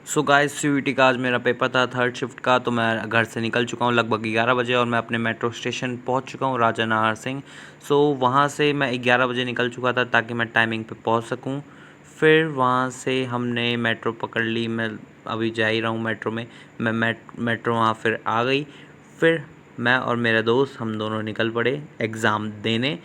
So guys CUET का आज मेरा पेपर था थर्ड शिफ्ट का। तो मैं घर से निकल चुका हूँ लगभग 11 बजे और मैं अपने मेट्रो स्टेशन पहुँच चुका हूँ, राजा नाहर सिंह। सो वहाँ से मैं 11 बजे निकल चुका था ताकि मैं टाइमिंग पे पहुँच सकूँ। फिर वहाँ से हमने मेट्रो पकड़ ली। मैं अभी जा ही रहा हूँ मेट्रो में। मैं मेट्रो वहाँ फिर आ गई। फिर मैं और मेरा दोस्त हम दोनों निकल पड़े एग्ज़ाम देने,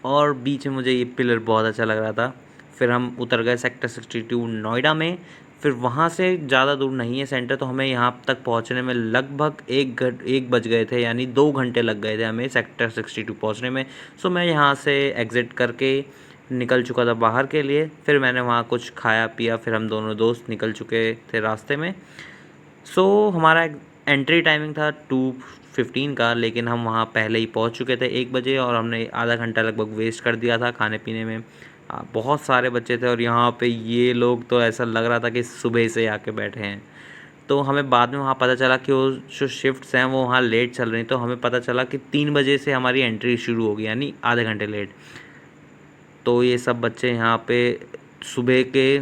और बीच में मुझे ये पिलर बहुत अच्छा लग रहा था। फिर हम उतर गए सेक्टर 62 नोएडा में। फिर वहाँ से ज़्यादा दूर नहीं है सेंटर, तो हमें यहाँ तक पहुँचने में लगभग 1 बज गए थे, यानी 2 घंटे लग गए थे हमें सेक्टर 62 पहुँचने में। सो मैं यहाँ से एग्ज़िट करके निकल चुका था बाहर के लिए। फिर मैंने वहाँ कुछ खाया पिया, फिर हम दोनों दोस्त निकल चुके थे रास्ते में। सो हमारा एंट्री टाइमिंग था 2:15 का, लेकिन हम वहाँ पहले ही पहुँच चुके थे 1 बजे, और हमने आधा घंटा लगभग वेस्ट कर दिया था खाने पीने में। बहुत सारे बच्चे थे और यहाँ पे ये लोग तो ऐसा लग रहा था कि सुबह से आके बैठे हैं। तो हमें बाद में वहाँ पता चला कि वो जो शिफ्ट्स हैं वो वहाँ लेट चल रही। तो हमें पता चला कि 3 बजे से हमारी एंट्री शुरू होगी, यानी आधे घंटे लेट। तो ये सब बच्चे यहाँ पे सुबह के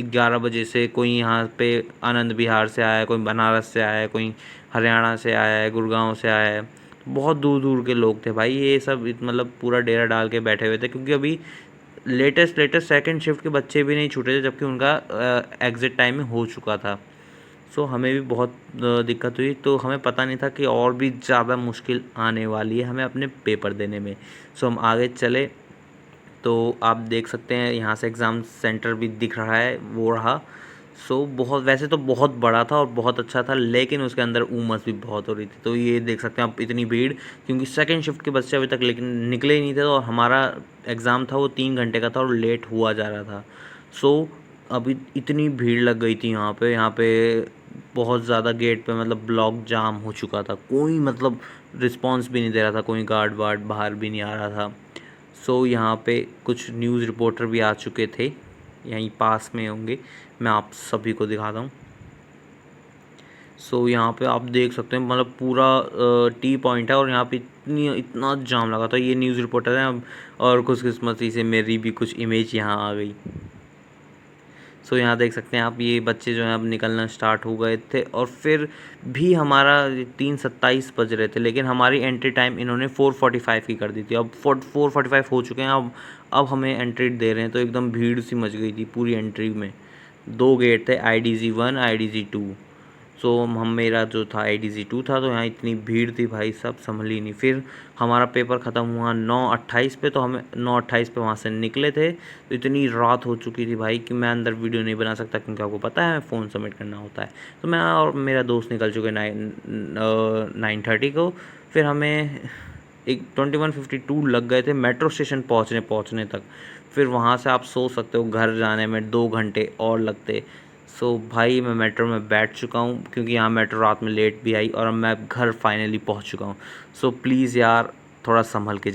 11 बजे से, कोई यहाँ पे आनंद विहार से आया है, कोई बनारस से आया है, कोई हरियाणा से आया है, गुड़गांव से आया है। बहुत दूर दूर के लोग थे भाई। ये सब मतलब पूरा डेरा डाल के बैठे हुए थे, क्योंकि अभी लेटेस्ट सेकंड शिफ्ट के बच्चे भी नहीं छूटे थे, जबकि उनका एग्ज़िट टाइम हो चुका था। सो हमें भी बहुत दिक्कत हुई। तो हमें पता नहीं था कि और भी ज़्यादा मुश्किल आने वाली है हमें अपने पेपर देने में। सो हम आगे चले तो आप देख सकते हैं यहाँ से एग्ज़ाम सेंटर भी दिख रहा है, वो रहा। सो बहुत, वैसे तो बहुत बड़ा था और बहुत अच्छा था, लेकिन उसके अंदर उमस भी बहुत हो रही थी। तो ये देख सकते हैं आप, इतनी भीड़, क्योंकि सेकंड शिफ्ट के बच्चे अभी तक लेकिन निकले ही नहीं थे, और हमारा एग्ज़ाम था वो 3 घंटे का था और लेट हुआ जा रहा था। सो अभी इतनी भीड़ लग गई थी यहाँ पे बहुत ज़्यादा गेट पे, मतलब ब्लॉक जाम हो चुका था। कोई मतलब रिस्पॉन्स भी नहीं दे रहा था, कोई गार्ड वार्ड बाहर भी नहीं आ रहा था। सो यहाँ पे कुछ न्यूज़ रिपोर्टर भी आ चुके थे, यहीं पास में होंगे, मैं आप सभी को दिखाता हूँ। सो यहाँ पे आप देख सकते हैं, मतलब पूरा टी पॉइंट है और यहाँ पे इतना जाम लगा था। ये न्यूज़ रिपोर्टर हैं अब, और खुशकिस्मती से मेरी भी कुछ इमेज यहाँ आ गई। सो यहाँ देख सकते हैं आप, ये बच्चे जो हैं अब निकलना स्टार्ट हो गए थे, और फिर भी हमारा 3:27 बज रहे थे, लेकिन हमारी एंट्री टाइम इन्होंने 4:45 की कर दी थी। अब 4:45 हो चुके हैं। अब हमें एंट्री दे रहे हैं, तो एकदम भीड़ सी मच गई थी पूरी एंट्री में। 2 गेट थे, IDG 1 IDG 2। सो हम मेरा जो था IDG 2 था। तो यहाँ इतनी भीड़ थी भाई, सब संभल ही नहीं। फिर हमारा पेपर ख़त्म हुआ 9:28 पे, तो हमें 9:28 पे वहाँ से निकले थे। तो इतनी रात हो चुकी थी भाई कि मैं अंदर वीडियो नहीं बना सकता, क्योंकि आपको पता है फ़ोन सबमिट करना होता है। तो मैं और मेरा दोस्त निकल चुके 9:30 को। फिर हमें एक 21:52 लग गए थे मेट्रो स्टेशन पहुँचने तक। फिर वहाँ से आप सोच सकते हो घर जाने में 2 घंटे और लगते। सो भाई मैं मेट्रो में बैठ चुका हूँ, क्योंकि यहाँ मेट्रो रात में लेट भी आई, और अब मैं घर फाइनली पहुँच चुका हूँ। सो प्लीज़ यार, थोड़ा संभल के जाइए।